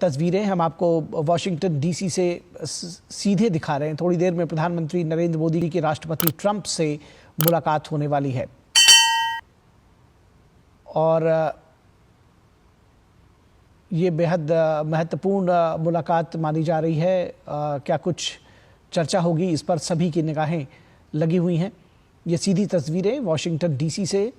तस्वीरें हम आपको वॉशिंगटन डीसी से सीधे दिखा रहे हैं। थोड़ी देर में प्रधानमंत्री नरेंद्र मोदी की राष्ट्रपति ट्रंप से मुलाकात होने वाली है और ये बेहद महत्वपूर्ण मुलाकात मानी जा रही है। क्या कुछ चर्चा होगी, इस पर सभी की निगाहें लगी हुई हैं। ये सीधी तस्वीरें वॉशिंगटन डीसी से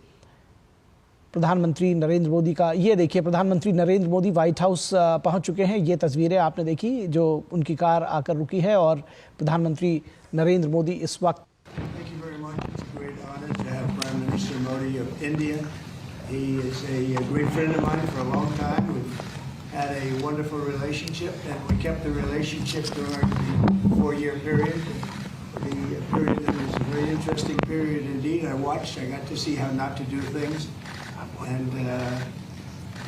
प्रधानमंत्री नरेंद्र मोदी का। ये देखिए, प्रधानमंत्री नरेंद्र मोदी व्हाइट हाउस पहुंच चुके हैं। ये तस्वीरें आपने देखी जो उनकी कार आकर रुकी है और प्रधानमंत्री नरेंद्र मोदी इस वक्त had a wonderful relationship, and we kept the relationship during the 4-year period. The period that was a very interesting period indeed. I watched. I got to see how not to do things, and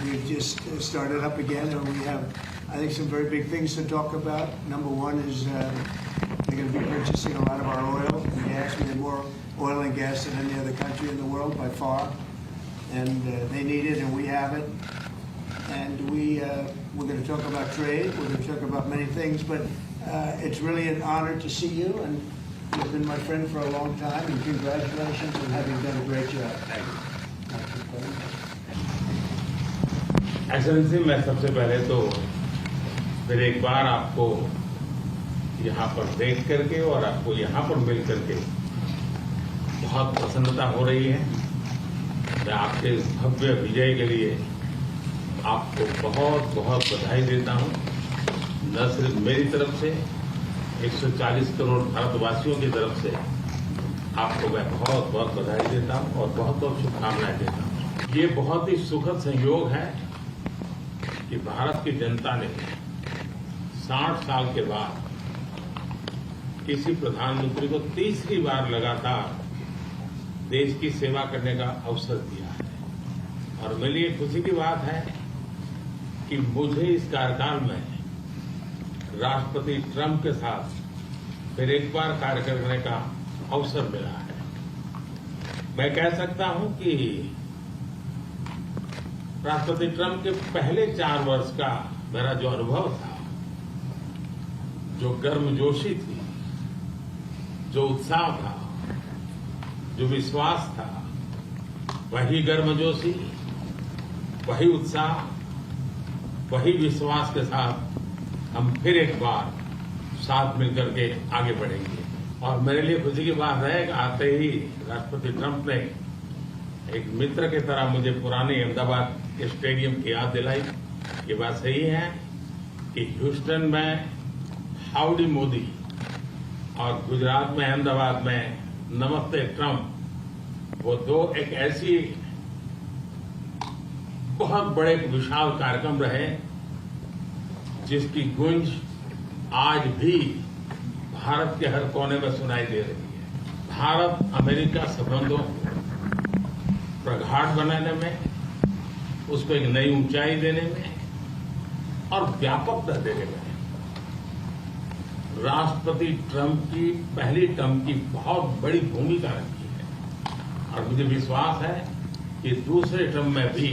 we've just started up again, and we have, I think, some very big things to talk about. Number one is they're going to be purchasing a lot of our oil and gas. We have more oil and gas than any other country in the world by far, and they need it, and we have it. And we're going to talk about trade. We're going to talk about many things, but it's really an honor to see you, and you've been my friend for a long time. And congratulations on having done a great job. Thank you. Excellency, मैं सबसे पहले तो फिर एक बार आपको यहाँ पर देख करके और आपको यहाँ पर मिल करके बहुत प्रसन्नता हो रही है। मैं आपके भव्य विजय के लिए आपको बहुत बहुत बधाई देता हूं। न सिर्फ मेरी तरफ से, 140 करोड़ भारतवासियों की तरफ से आपको मैं बहुत बहुत बधाई देता हूं और बहुत बहुत शुभकामनाएं देता हूं। ये बहुत ही सुखद संयोग है कि भारत की जनता ने 60 साल के बाद किसी प्रधानमंत्री को तीसरी बार लगातार देश की सेवा करने का अवसर दिया है। और मेरे लिए खुशी की बात है कि मुझे इस कार्यकाल में राष्ट्रपति ट्रंप के साथ फिर एक बार कार्य करने का अवसर मिला है। मैं कह सकता हूं कि राष्ट्रपति ट्रंप के पहले 4 वर्ष का मेरा जो अनुभव था, जो गर्मजोशी थी, जो उत्साह था, जो विश्वास था, वही गर्मजोशी, वही उत्साह, वही विश्वास के साथ हम फिर एक बार साथ मिलकर के आगे बढ़ेंगे। और मेरे लिए खुशी की बात है कि आते ही राष्ट्रपति ट्रंप ने एक मित्र की तरह मुझे पुराने अहमदाबाद के स्टेडियम की याद दिलाई। ये बात सही है कि ह्यूस्टन में हाउडी मोदी और गुजरात में अहमदाबाद में नमस्ते ट्रंप, वो दो एक ऐसी बहुत बड़े विशाल कार्यक्रम रहे जिसकी गूंज आज भी भारत के हर कोने में सुनाई दे रही है। भारत अमेरिका संबंधों को प्रगाढ़ बनाने में, उसको एक नई ऊंचाई देने में और व्यापकता देने में राष्ट्रपति ट्रंप की पहली टर्म की बहुत बड़ी भूमिका रखी है। और मुझे विश्वास है कि दूसरे टर्म में भी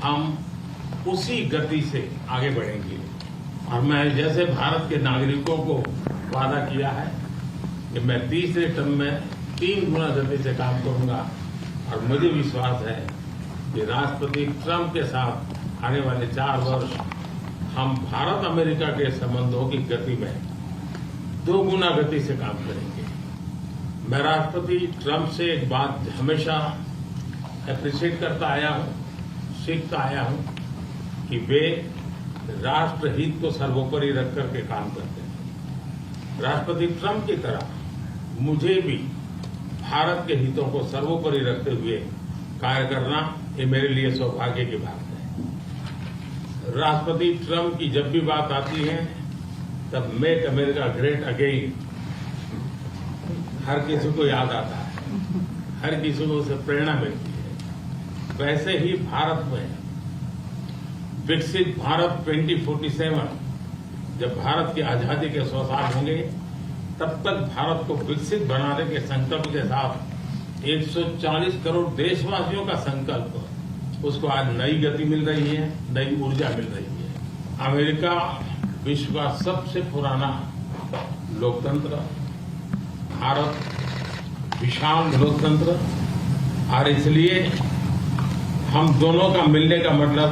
हम उसी गति से आगे बढ़ेंगे। और मैं जैसे भारत के नागरिकों को वादा किया है कि मैं तीसरे टर्म में 3 गुना गति से काम करूंगा। और मुझे विश्वास है कि राष्ट्रपति ट्रंप के साथ आने वाले 4 वर्ष हम भारत अमेरिका के संबंधों की गति में 2 गुना गति से काम करेंगे। मैं राष्ट्रपति ट्रंप से एक बात हमेशा एप्रिशिएट करता आया हूं, सीखता आया हूं कि वे राष्ट्रहित को सर्वोपरि रख करके काम करते हैं। राष्ट्रपति ट्रंप की तरह मुझे भी भारत के हितों को सर्वोपरि रखते हुए कार्य करना, ये मेरे लिए सौभाग्य की बात है। राष्ट्रपति ट्रंप की जब भी बात आती है तब मेक अमेरिका ग्रेट अगेन हर किसी को याद आता है, हर किसी को उससे प्रेरणा मिलती है। वैसे ही भारत में विकसित भारत 2047, जब भारत की आजादी के 100 साल होंगे, तब तक भारत को विकसित बनाने के संकल्प के साथ 140 करोड़ देशवासियों का संकल्प, उसको आज नई गति मिल रही है, नई ऊर्जा मिल रही है। अमेरिका विश्व का सबसे पुराना लोकतंत्र, भारत विशाल लोकतंत्र, और इसलिए हम दोनों का मिलने का मतलब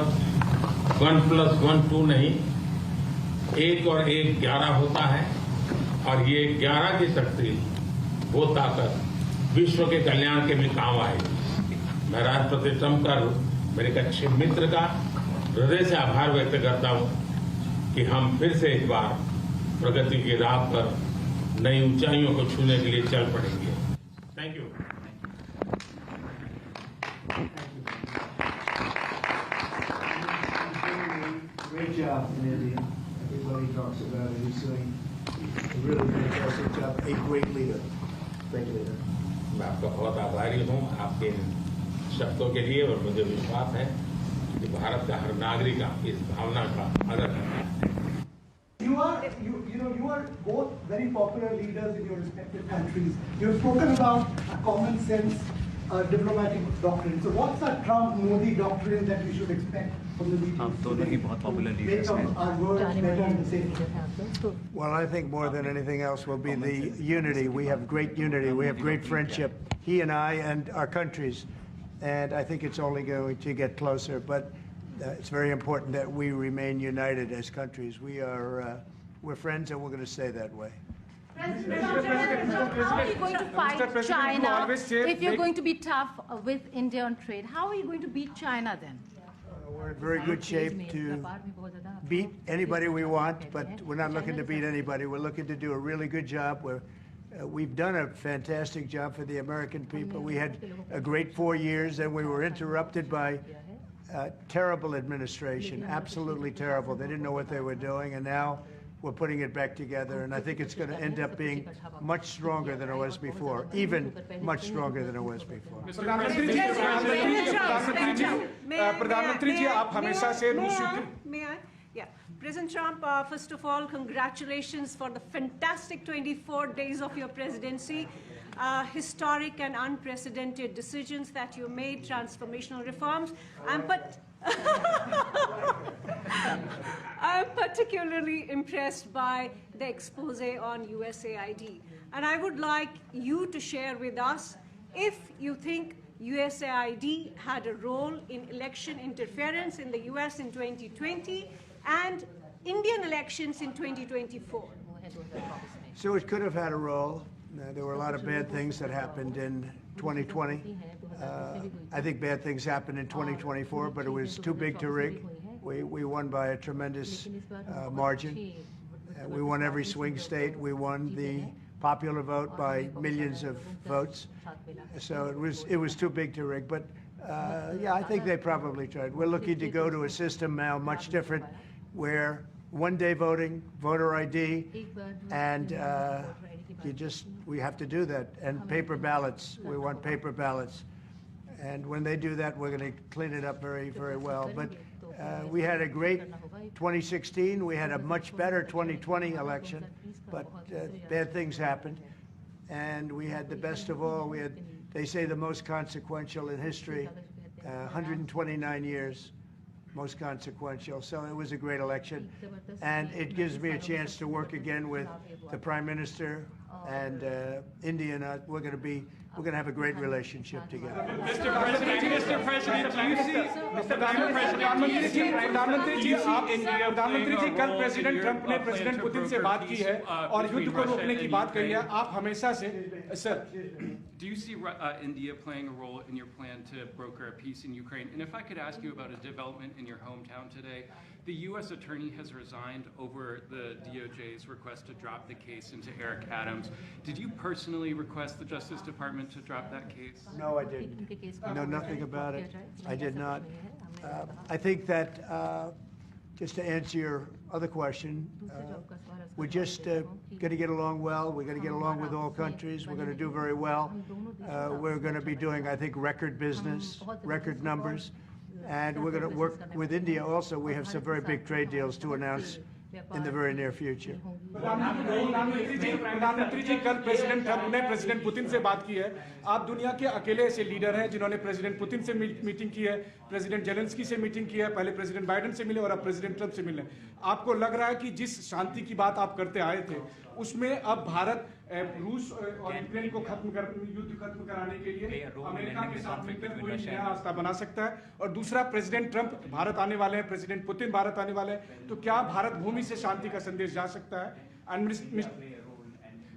1+1 2 नहीं, 1 और 1 11 होता है। और ये 11 की शक्ति, वो ताकत विश्व के कल्याण के भी काम आएगी। मैं राष्ट्रपति ट्रंप का, मेरे एक अच्छे मित्र का हृदय से आभार व्यक्त करता हूं कि हम फिर से एक बार प्रगति की राह पर नई ऊंचाइयों को छूने के लिए चल पड़ेंगे। Thank you. Great job in India. Everybody talks about it. He's doing a really fantastic job. A great leader. Great leader. मैं आपका बहुत आभारी हूं आपके शब्दों के लिए, और मुझे विश्वास है कि भारत का हर नागरिक इस भावना का आदर करता है। You are both very popular leaders in your respective countries. You have spoken about a common sense diplomatic doctrine. So what's the Trump-Modi doctrine that we should expect from the leaders? आप दोनों ही बहुत popular leaders हैं। Make our words better and safer. Well, I think more than anything else will be the unity. We have great unity. We have great friendship, he and I and our countries. And I think it's only going to get closer. But it's very important that we remain united as countries. We're friends, and we're going to stay that way. President, how are you going to fight China if you're going to be tough with India on trade? How are you going to beat China then? We're in very good shape to beat anybody we want, but we're not looking to beat anybody. We're looking to do a really good job. We've done a fantastic job for the American people. We had a great 4 years, and we were interrupted by terrible administration, absolutely terrible. They didn't know what they were doing, and now we're putting it back together, and I think it's going to end up being much stronger than it was before, even much stronger than it was before. प्रधानमंत्री जी आप हमेशा से रूस युद्ध Yeah. President Trump, first of all, congratulations for the fantastic 24 days of your presidency. Historic and unprecedented decisions that you made, transformational reforms. I'm particularly impressed by the expose on USAID. And I would like you to share with us if you think USAID had a role in election interference in the US in 2020 and Indian elections in 2024. So it could have had a role. There were a lot of bad things that happened in 2020. I think bad things happened in 2024, but it was too big to rig. We won by a tremendous margin. We won every swing state. We won the popular vote by millions of votes. So it was too big to rig. But yeah, I think they probably tried. We're looking to go to a system now much different, where one-day voting, voter ID, and we have to do that. And paper ballots. We want paper ballots. And when they do that, we're going to clean it up very, very well. But we had a great 2016. We had a much better 2020 election, but bad things happened. And we had the best of all. We had, they say, the most consequential in history, 129 years, most consequential. So it was a great election. And it gives me a chance to work again with the Prime Minister and India. And we're going to have a great relationship together. Mr. President, do you see प्रधानमंत्री जी कल president Trump ने president Putin से बात की है और युद्ध को रोकने की बात कही है आप हमेशा से sir Do you see India playing a role in your plan to broker a peace in Ukraine? And if I could ask you about a development in your hometown today, the U.S. attorney has resigned over the DOJ's request to drop the case into Eric Adams. Did you personally request the Justice Department to drop that case? No, I didn't. I know nothing about it. I did not. I think that, just to answer your other question, we're just going to get along well. We're going to get along with all countries. We're going to do very well. We're going to be doing, I think, record business, record numbers. And we're going to work with India also. We have some very big trade deals to announce in the very near future. प्रधानमंत्री जी कल president Trump ने president Putin से बात की है। आप दुनिया के अकेले ऐसे लीडर हैं जिन्होंने प्रेसिडेंट पुतिन से मीटिंग की है, प्रेसिडेंट जेलेंस्की से मीटिंग की है, पहले प्रेसिडेंट बाइडेन से मिले और अब प्रेसिडेंट ट्रंप से मिले। आपको लग रहा है कि जिस शांति की बात आप करते आए थे उसमें अब भारत रूस और यूक्रेन को युद्ध खत्म कराने के लिए अमेरिका के साथ मिलकर कोई नया रास्ता बना सकता है? और दूसरा, प्रेसिडेंट ट्रंप भारत आने वाले हैं, प्रेसिडेंट पुतिन भारत आने वाले हैं, तो क्या भारत भूमि से शांति का संदेश जा सकता है?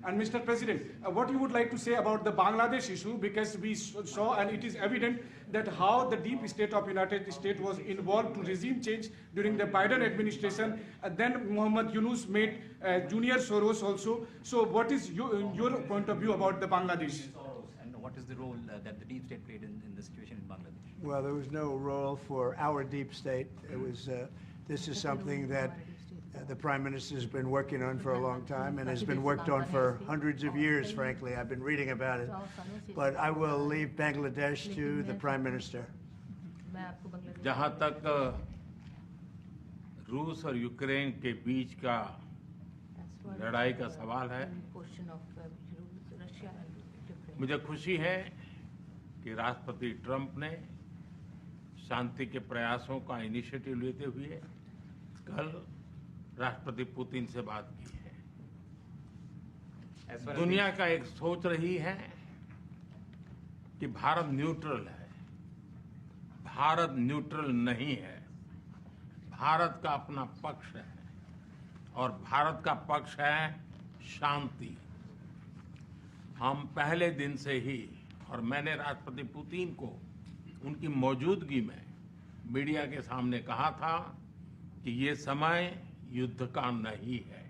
And Mr. President, what you would like to say about the Bangladesh issue, because we saw and it is evident that how the deep state of United States was involved to regime change during the Biden administration, and then Mohammed Yunus made Junior Soros also. So what is your point of view about the Bangladesh? And what is the role that the deep state played in the situation in Bangladesh? Well, there was no role for our deep state. It was, this is something that the Prime Minister has been working on for a long time and has been worked on for hundreds of years, frankly. I've been reading about it. But I will leave Bangladesh to the Prime Minister. जहाँ तक रूस और Ukraine के बीच का लड़ाई का सवाल है, मुझे खुशी है कि राष्ट्रपति ट्रंप ने शांति के प्रयासों का इनिशिएटिव लेते हुए कल राष्ट्रपति पुतिन से बात की है। दुनिया का एक सोच रही है कि भारत न्यूट्रल है। भारत न्यूट्रल नहीं है। भारत का अपना पक्ष है और भारत का पक्ष है शांति। हम पहले दिन से ही, और मैंने राष्ट्रपति पुतिन को उनकी मौजूदगी में मीडिया के सामने कहा था कि ये समय युद्ध का नहीं है,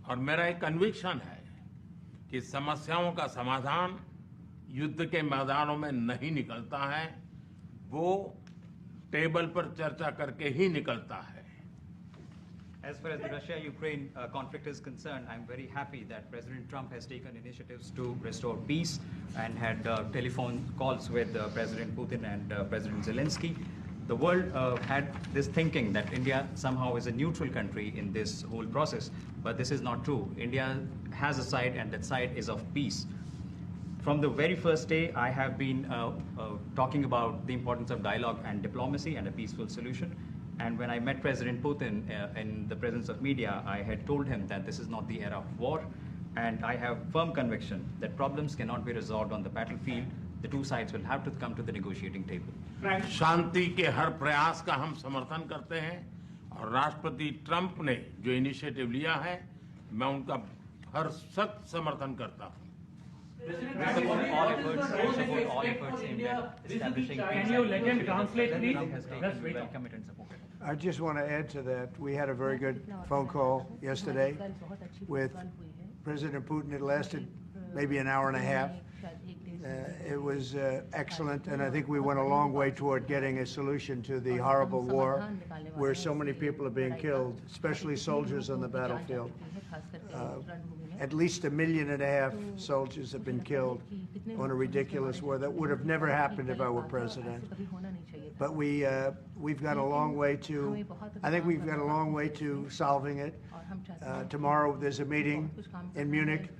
और मेरा एक कन्विक्शन है कि समस्याओं का समाधान युद्ध के मैदानों में नहीं निकलता है, वो टेबल पर चर्चा करके ही निकलता है। As far as the Russia-Ukraine conflict is concerned, I'm very happy that President Trump has taken initiatives to restore peace and had telephone calls with President Putin and President Zelensky. The world had this thinking that India somehow is a neutral country in this whole process, but this is not true. India has a side, and that side is of peace. From the very first day, I have been talking about the importance of dialogue and diplomacy and a peaceful solution. And when I met President Putin in the presence of media, I had told him that this is not the era of war, and I have firm conviction that problems cannot be resolved on the battlefield. The two sides will have to come to the negotiating table. शांति के हर प्रयास का हम समर्थन करते हैं, और राष्ट्रपति Trump ने जो इनिशिएटिव लिया है, मैं उनका हर सख्त समर्थन करता हूं। We support all efforts aimed at establishing peace. Can you let him translate, please? Trump has taken welcome it and supported it. I just want to add to that. We had a very good phone call yesterday with President Putin. It lasted maybe an hour and a half. It was excellent, and I think we went a long way toward getting a solution to the horrible war where so many people are being killed, especially soldiers on the battlefield. At least 1.5 million soldiers have been killed on a ridiculous war that would have never happened if I were president. But we've got a long way to, I think we've got a long way to solving it. Tomorrow there's a meeting in Munich,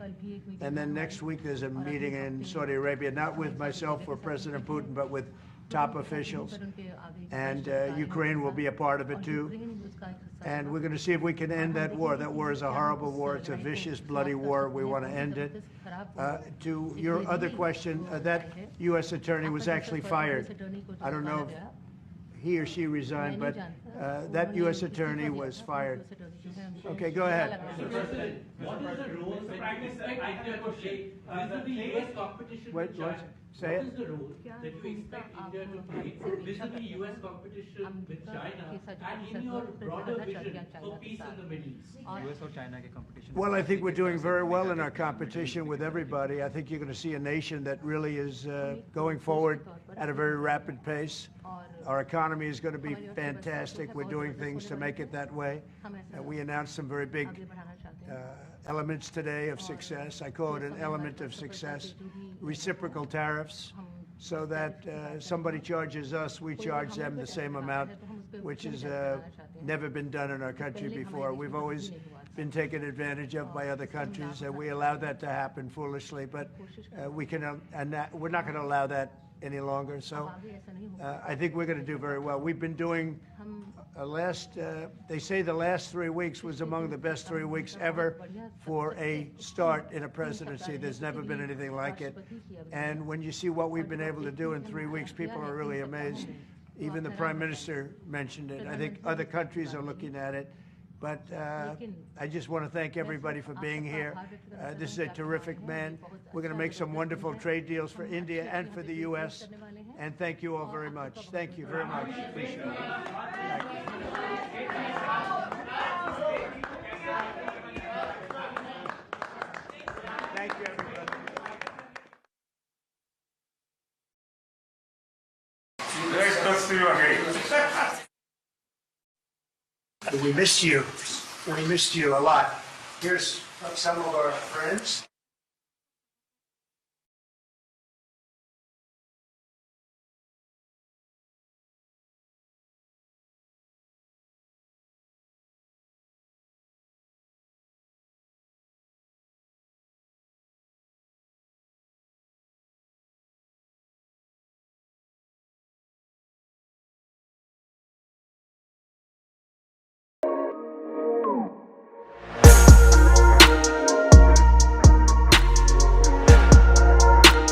and then next week there's a meeting in Saudi Arabia, not with myself or President Putin, but with top officials. And Ukraine will be a part of it too. And we're going to see if we can end that war. That war is a horrible war. It's a vicious, bloody war. We want to end it. To your other question, that U.S. attorney was actually fired. I don't know if he or she resigned, but that U.S. attorney was fired. Okay, go ahead. What is the role the Prime Minister India to play with the U.S. competition Wait, with China? say What it. is the role that you expect India to play with the U.S. competition with China, and in your broader vision for peace in the Middle East? US और China के competition. Well, I think we're doing very well in our competition with everybody. I think you're going to see a nation that really is going forward at a very rapid pace. Our economy is going to be fantastic. We're doing things to make it that way. We announced some very big elements today of success. I call it an element of success. Reciprocal tariffs, so that somebody charges us, we charge them the same amount. which has never been done in our country before. We've always been taken advantage of by other countries, and we allowed that to happen foolishly. But we're not going to allow that any longer. So I think we're going to do very well. We've been doing they say the last 3 weeks was among the best 3 weeks ever for a start in a presidency. There's never been anything like it. And when you see what we've been able to do in 3 weeks, people are really amazed. Even the Prime Minister mentioned it. I think other countries are looking at it. But I just want to thank everybody for being here. This is a terrific man. We're going to make some wonderful trade deals for India and for the U.S. And thank you all very much. Thank you very much. Appreciate it. Thank you, everybody. Great to see you again. We missed you. We missed you a lot. Here's some of our friends.